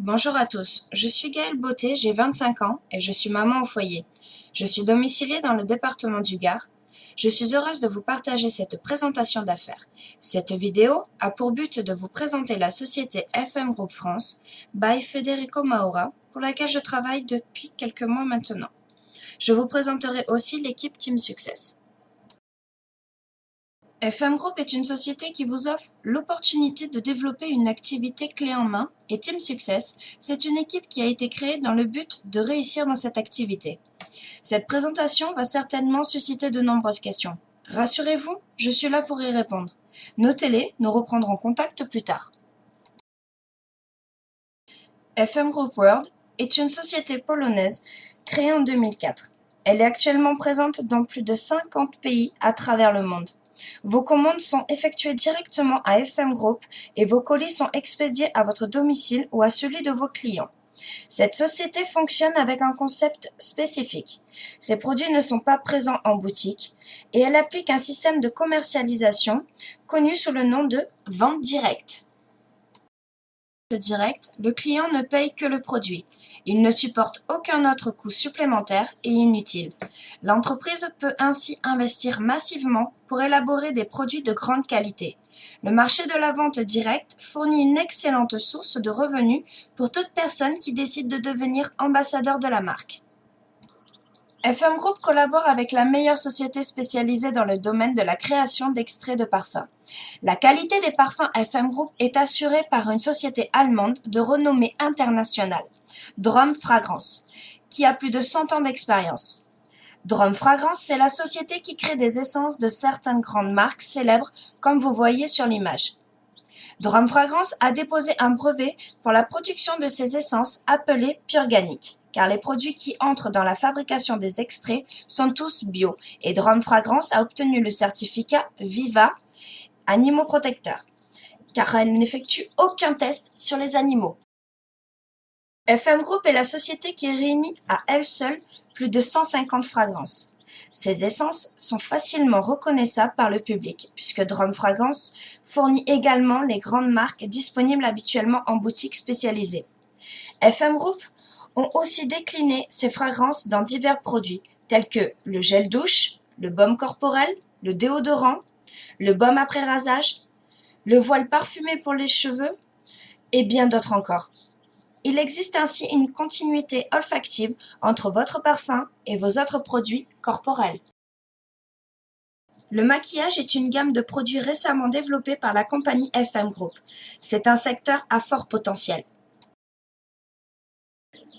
Bonjour à tous, je suis Gaëlle Beauté, j'ai 25 ans et je suis maman au foyer. Je suis domiciliée dans le département du Gard. Je suis heureuse de vous partager cette présentation d'affaires. Cette vidéo a pour but de vous présenter la société FM Group France by Federico Maura, pour laquelle je travaille depuis quelques mois maintenant. Je vous présenterai aussi l'équipe Team Success. FM Group est une société qui vous offre l'opportunité de développer une activité clé en main et Team Success, c'est une équipe qui a été créée dans le but de réussir dans cette activité. Cette présentation va certainement susciter de nombreuses questions. Rassurez-vous, je suis là pour y répondre. Notez-les, nous reprendrons contact plus tard. FM Group World est une société polonaise créée en 2004. Elle est actuellement présente dans plus de 50 pays à travers le monde. Vos commandes sont effectuées directement à FM Group et vos colis sont expédiés à votre domicile ou à celui de vos clients. Cette société fonctionne avec un concept spécifique. Ses produits ne sont pas présents en boutique et elle applique un système de commercialisation connu sous le nom de vente directe. Direct, le client ne paye que le produit. Il ne supporte aucun autre coût supplémentaire et inutile. L'entreprise peut ainsi investir massivement pour élaborer des produits de grande qualité. Le marché de la vente directe fournit une excellente source de revenus pour toute personne qui décide de devenir ambassadeur de la marque. FM Group collabore avec la meilleure société spécialisée dans le domaine de la création d'extraits de parfums. La qualité des parfums FM Group est assurée par une société allemande de renommée internationale, Drom Fragrance, qui a plus de 100 ans d'expérience. Drom Fragrance, c'est la société qui crée des essences de certaines grandes marques célèbres, comme vous voyez sur l'image. Drom Fragrance a déposé un brevet pour la production de ces essences appelées Purganic, car les produits qui entrent dans la fabrication des extraits sont tous bio, et Drom Fragrance a obtenu le certificat Viva Animaux Protecteurs, car elle n'effectue aucun test sur les animaux. FM Group est la société qui réunit à elle seule plus de 150 fragrances. Ces essences sont facilement reconnaissables par le public, puisque Drom Fragrance fournit également les grandes marques disponibles habituellement en boutique spécialisée. FM Group ont aussi décliné ces fragrances dans divers produits, tels que le gel douche, le baume corporel, le déodorant, le baume après rasage, le voile parfumé pour les cheveux, et bien d'autres encore. Il existe ainsi une continuité olfactive entre votre parfum et vos autres produits corporels. Le maquillage est une gamme de produits récemment développée par la compagnie FM Group. C'est un secteur à fort potentiel.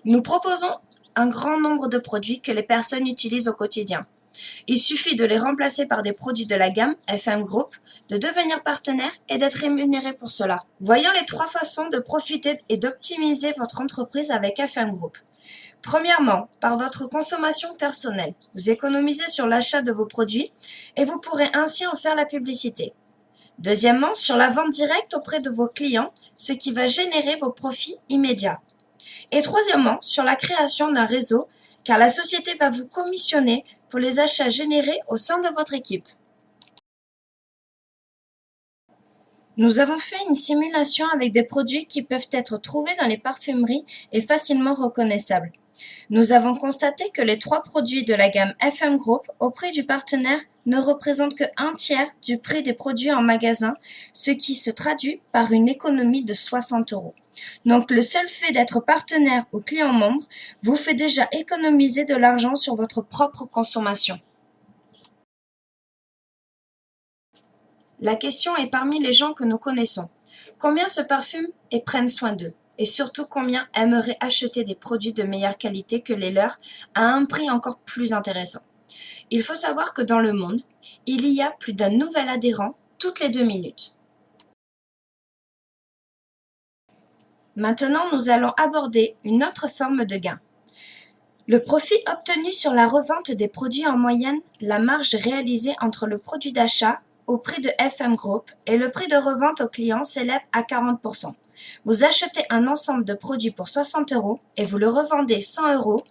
Nous proposons un grand nombre de produits que les personnes utilisent au quotidien. Il suffit de les remplacer par des produits de la gamme FM Group, de devenir partenaire et d'être rémunéré pour cela. Voyons les 3 façons de profiter et d'optimiser votre entreprise avec FM Group. Premièrement, par votre consommation personnelle. Vous économisez sur l'achat de vos produits et vous pourrez ainsi en faire la publicité. Deuxièmement, sur la vente directe auprès de vos clients, ce qui va générer vos profits immédiats. Et troisièmement, sur la création d'un réseau, car la société va vous commissionner pour les achats générés au sein de votre équipe. Nous avons fait une simulation avec des produits qui peuvent être trouvés dans les parfumeries et facilement reconnaissables. Nous avons constaté que les 3 produits de la gamme FM Group auprès du partenaire ne représentent que 1/3 du prix des produits en magasin, ce qui se traduit par une économie de 60 €. Donc le seul fait d'être partenaire ou client membre vous fait déjà économiser de l'argent sur votre propre consommation. La question est parmi les gens que nous connaissons. Combien se parfument et prennent soin d'eux? Et surtout combien aimeraient acheter des produits de meilleure qualité que les leurs à un prix encore plus intéressant? Il faut savoir que dans le monde, il y a plus d'un nouvel adhérent toutes les 2 minutes. Maintenant, nous allons aborder une autre forme de gain. Le profit obtenu sur la revente des produits en moyenne, la marge réalisée entre le produit d'achat au prix de FM Group et le prix de revente au client s'élève à 40%. Vous achetez un ensemble de produits pour 60 € et vous le revendez 100 €,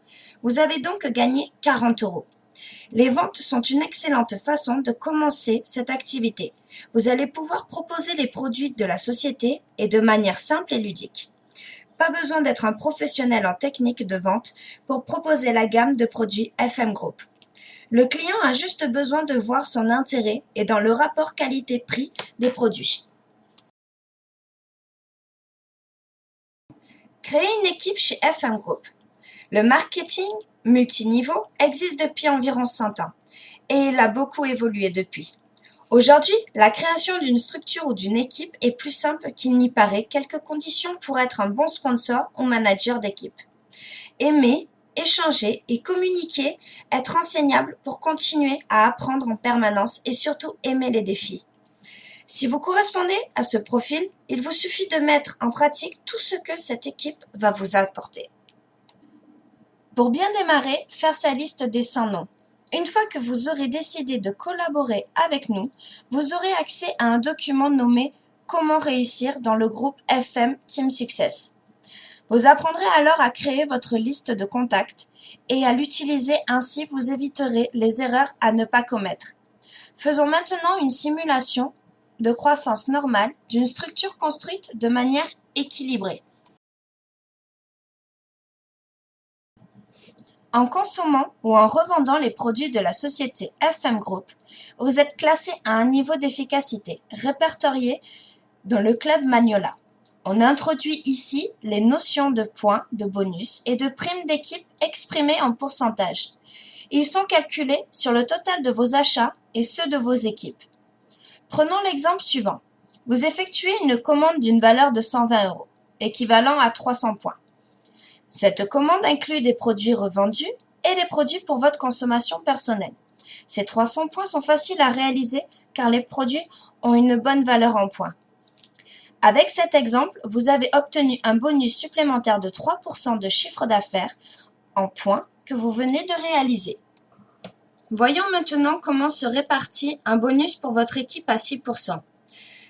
vous avez donc gagné 40 €. Les ventes sont une excellente façon de commencer cette activité. Vous allez pouvoir proposer les produits de la société et de manière simple et ludique. pas besoin d'être un professionnel en technique de vente pour proposer la gamme de produits FM Group. Le client a juste besoin de voir son intérêt et dans le rapport qualité-prix des produits. Créer une équipe chez FM Group. Le marketing multiniveau existe depuis environ 100 ans et il a beaucoup évolué depuis. Aujourd'hui, la création d'une structure ou d'une équipe est plus simple qu'il n'y paraît. Quelques conditions pour être un bon sponsor ou manager d'équipe. Aimer, échanger et communiquer, être enseignable pour continuer à apprendre en permanence et surtout aimer les défis. Si vous correspondez à ce profil, il vous suffit de mettre en pratique tout ce que cette équipe va vous apporter. Pour bien démarrer, faire sa liste des 100 noms. Une fois que vous aurez décidé de collaborer avec nous, vous aurez accès à un document nommé « Comment réussir » dans le groupe FM Team Success. Vous apprendrez alors à créer votre liste de contacts et à l'utiliser, ainsi vous éviterez les erreurs à ne pas commettre. Faisons maintenant une simulation de croissance normale d'une structure construite de manière équilibrée. En consommant ou en revendant les produits de la société FM Group, vous êtes classé à un niveau d'efficacité répertorié dans le club Magnola. On introduit ici les notions de points, de bonus et de primes d'équipe exprimées en pourcentage. Ils sont calculés sur le total de vos achats et ceux de vos équipes. Prenons l'exemple suivant. Vous effectuez une commande d'une valeur de 120 €, équivalent à 300 points. Cette commande inclut des produits revendus et des produits pour votre consommation personnelle. Ces 300 points sont faciles à réaliser car les produits ont une bonne valeur en points. Avec cet exemple, vous avez obtenu un bonus supplémentaire de 3% de chiffre d'affaires en points que vous venez de réaliser. Voyons maintenant comment se répartit un bonus pour votre équipe à 6%.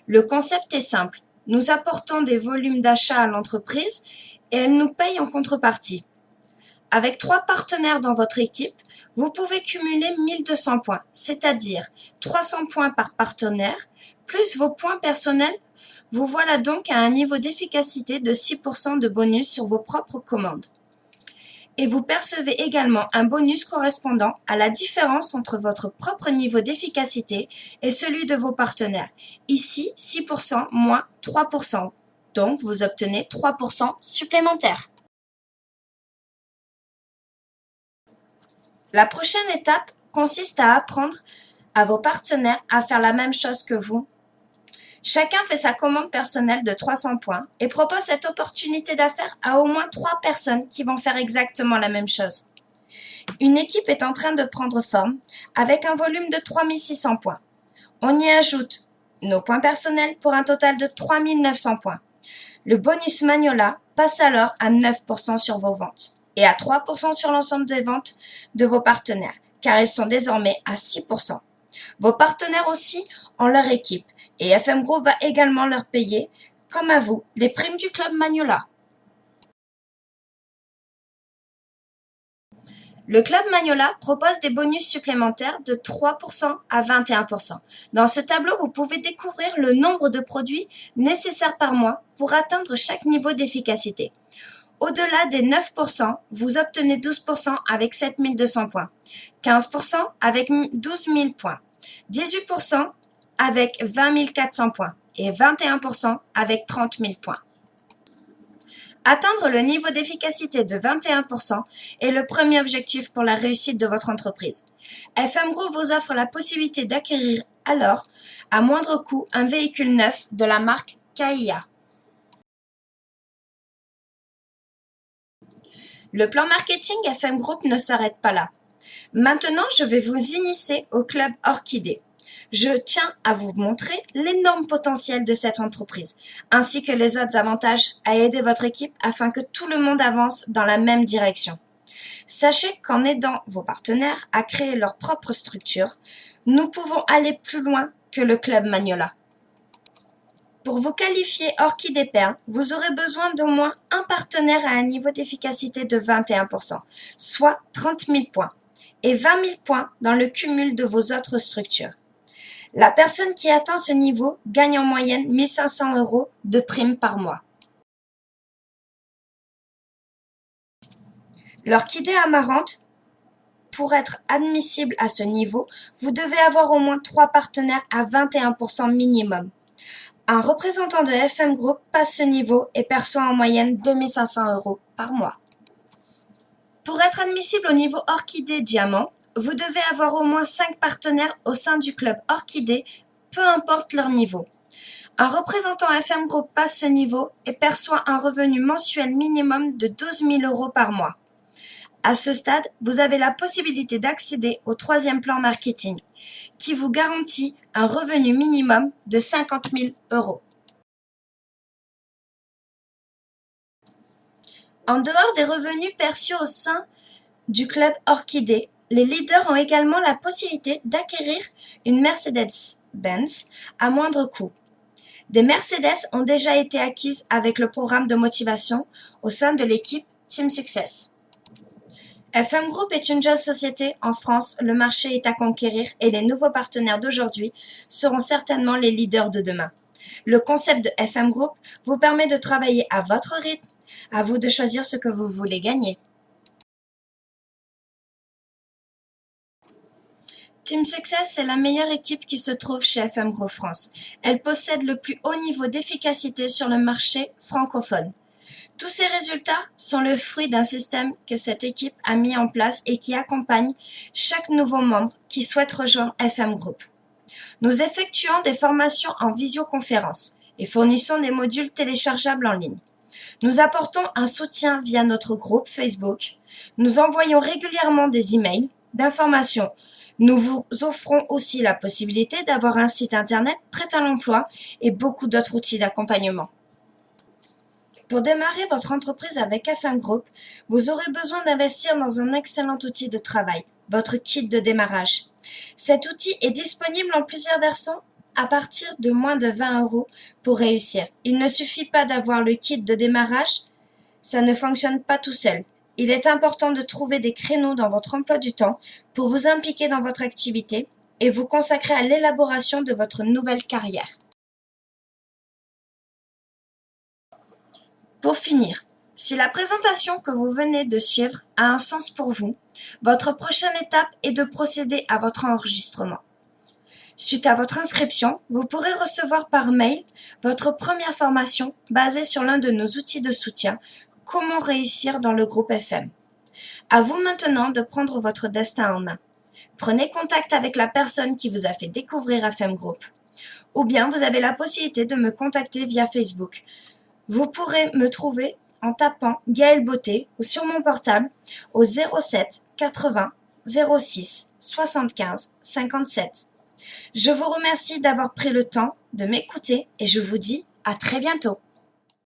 Le concept est simple. Nous apportons des volumes d'achat à l'entreprise et elle nous paye en contrepartie. Avec 3 partenaires dans votre équipe, vous pouvez cumuler 1200 points, c'est-à-dire 300 points par partenaire, plus vos points personnels. Vous voilà donc à un niveau d'efficacité de 6% de bonus sur vos propres commandes. Et vous percevez également un bonus correspondant à la différence entre votre propre niveau d'efficacité et celui de vos partenaires. Ici, 6% moins 3%. Donc, vous obtenez 3% supplémentaires. La prochaine étape consiste à apprendre à vos partenaires à faire la même chose que vous. Chacun fait sa commande personnelle de 300 points et propose cette opportunité d'affaires à au moins 3 personnes qui vont faire exactement la même chose. Une équipe est en train de prendre forme avec un volume de 3600 points. On y ajoute nos points personnels pour un total de 3900 points. Le bonus Magnola passe alors à 9% sur vos ventes et à 3% sur l'ensemble des ventes de vos partenaires, car ils sont désormais à 6%. Vos partenaires aussi ont leur équipe et FM Group va également leur payer, comme à vous, les primes du club Magnola. Le club Magnola propose des bonus supplémentaires de 3% à 21%. Dans ce tableau, vous pouvez découvrir le nombre de produits nécessaires par mois pour atteindre chaque niveau d'efficacité. Au-delà des 9%, vous obtenez 12% avec 7200 points, 15% avec 12 000 points, 18% avec 20 400 points et 21% avec 30 000 points. Atteindre le niveau d'efficacité de 21% est le premier objectif pour la réussite de votre entreprise. FM Group vous offre la possibilité d'acquérir alors, à moindre coût, un véhicule neuf de la marque Kia. Le plan marketing FM Group ne s'arrête pas là. Maintenant, je vais vous initier au club Orchidée. Je tiens à vous montrer l'énorme potentiel de cette entreprise, ainsi que les autres avantages à aider votre équipe afin que tout le monde avance dans la même direction. Sachez qu'en aidant vos partenaires à créer leur propre structure, nous pouvons aller plus loin que le club Magnola. Pour vous qualifier Orchidée Perle, vous aurez besoin d'au moins un partenaire à un niveau d'efficacité de 21%, soit 30 000 points, et 20 000 points dans le cumul de vos autres structures. La personne qui atteint ce niveau gagne en moyenne 1 500 € de prime par mois. L'orchidée amarante, pour être admissible à ce niveau, vous devez avoir au moins 3 partenaires à 21% minimum. Un représentant de FM Group passe ce niveau et perçoit en moyenne 2 500 € par mois. Pour être admissible au niveau Orchidée Diamant, vous devez avoir au moins 5 partenaires au sein du club Orchidée, peu importe leur niveau. Un représentant FM Group passe ce niveau et perçoit un revenu mensuel minimum de 12 000 € par mois. À ce stade, vous avez la possibilité d'accéder au 3e plan marketing, qui vous garantit un revenu minimum de 50 000 €. En dehors des revenus perçus au sein du club Orchidée, les leaders ont également la possibilité d'acquérir une Mercedes-Benz à moindre coût. Des Mercedes ont déjà été acquises avec le programme de motivation au sein de l'équipe Team Success. FM Group est une jeune société en France, le marché est à conquérir et les nouveaux partenaires d'aujourd'hui seront certainement les leaders de demain. Le concept de FM Group vous permet de travailler à votre rythme, à vous de choisir ce que vous voulez gagner. Team Success est la meilleure équipe qui se trouve chez FM Group France. Elle possède le plus haut niveau d'efficacité sur le marché francophone. Tous ces résultats sont le fruit d'un système que cette équipe a mis en place et qui accompagne chaque nouveau membre qui souhaite rejoindre FM Group. Nous effectuons des formations en visioconférence et fournissons des modules téléchargeables en ligne. Nous apportons un soutien via notre groupe Facebook. Nous envoyons régulièrement des emails d'information. Nous vous offrons aussi la possibilité d'avoir un site internet prêt à l'emploi et beaucoup d'autres outils d'accompagnement. Pour démarrer votre entreprise avec FM Group, vous aurez besoin d'investir dans un excellent outil de travail, votre kit de démarrage. Cet outil est disponible en plusieurs versions à partir de moins de 20 € pour réussir. Il ne suffit pas d'avoir le kit de démarrage, ça ne fonctionne pas tout seul. Il est important de trouver des créneaux dans votre emploi du temps pour vous impliquer dans votre activité et vous consacrer à l'élaboration de votre nouvelle carrière. Pour finir, si la présentation que vous venez de suivre a un sens pour vous, votre prochaine étape est de procéder à votre enregistrement. Suite à votre inscription, vous pourrez recevoir par mail votre première formation basée sur l'un de nos outils de soutien, Comment réussir dans le groupe FM. À vous maintenant de prendre votre destin en main. Prenez contact avec la personne qui vous a fait découvrir FM Group. Ou bien vous avez la possibilité de me contacter via Facebook. Vous pourrez me trouver en tapant Gaëlle Beauté ou sur mon portable au 07 80 06 75 57. Je vous remercie d'avoir pris le temps de m'écouter et je vous dis à très bientôt.